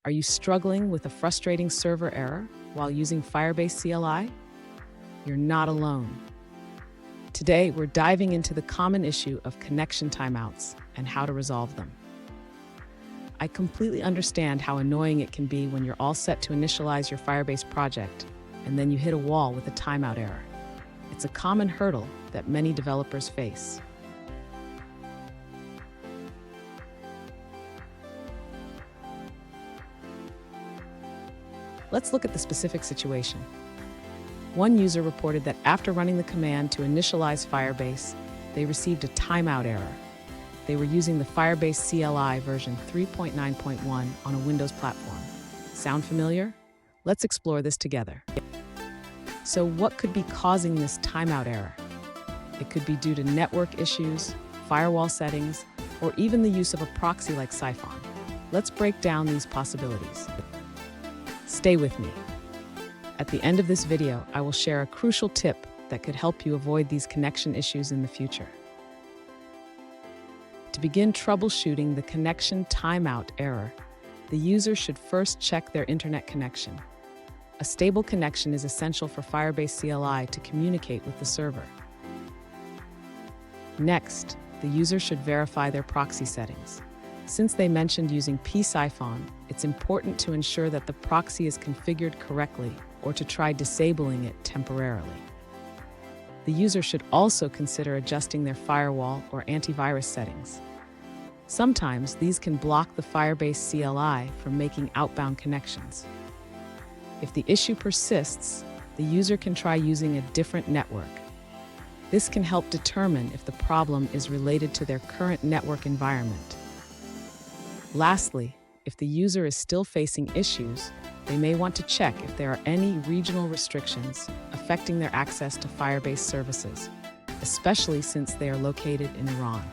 Are you struggling with a frustrating server error while using Firebase CLI? You're not alone. Today, we're diving into the common issue of connection timeouts and how to resolve them. I completely understand how annoying it can be when you're all set to initialize your Firebase project and then you hit a wall with a timeout error. It's a common hurdle that many developers face. Let's look at the specific situation. One user reported that after running the command to initialize Firebase, they received a timeout error. They were using the Firebase CLI version 3.9.1 on a Windows platform. Sound familiar? Let's explore this together. So what could be causing this timeout error? It could be due to network issues, firewall settings, or even the use of a proxy like Siphon. Let's break down these possibilities. Stay with me. At the end of this video, I will share a crucial tip that could help you avoid these connection issues in the future. To begin troubleshooting the connection timeout error, the user should first check their internet connection. A stable connection is essential for Firebase CLI to communicate with the server. Next, the user should verify their proxy settings. Since they mentioned using pSiphon, it's important to ensure that the proxy is configured correctly or to try disabling it temporarily. The user should also consider adjusting their firewall or antivirus settings. Sometimes these can block the Firebase CLI from making outbound connections. If the issue persists, the user can try using a different network. This can help determine if the problem is related to their current network environment. Lastly, if the user is still facing issues, they may want to check if there are any regional restrictions affecting their access to Firebase services, especially since they are located in Iran.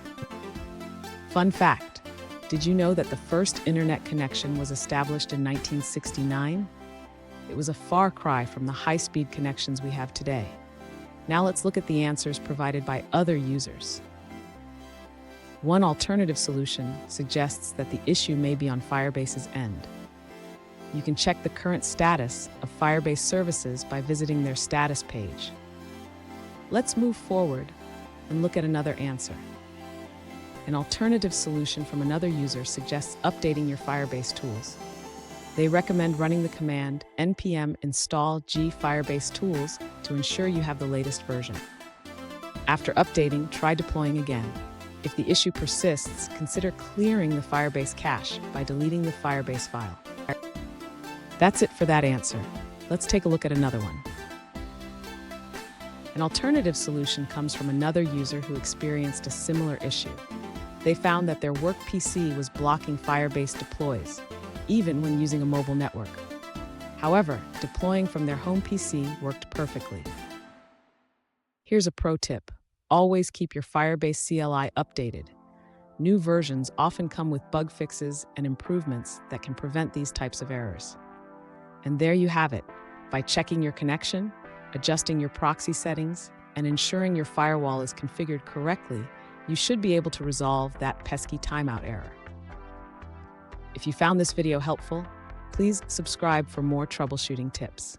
Fun fact, did you know that the first internet connection was established in 1969? It was a far cry from the high-speed connections we have today. Now let's look at the answers provided by other users. One alternative solution suggests that the issue may be on Firebase's end. You can check the current status of Firebase services by visiting their status page. Let's move forward and look at another answer. An alternative solution from another user suggests updating your Firebase tools. They recommend running the command npm install g Firebase tools to ensure you have the latest version. After updating, try deploying again. If the issue persists, consider clearing the Firebase cache by deleting the Firebase file. That's it for that answer. Let's take a look at another one. An alternative solution comes from another user who experienced a similar issue. They found that their work PC was blocking Firebase deploys, even when using a mobile network. However, deploying from their home PC worked perfectly. Here's a pro tip. Always keep your Firebase CLI updated. New versions often come with bug fixes and improvements that can prevent these types of errors. And there you have it. By checking your connection, adjusting your proxy settings, and ensuring your firewall is configured correctly, you should be able to resolve that pesky timeout error. If you found this video helpful, please subscribe for more troubleshooting tips.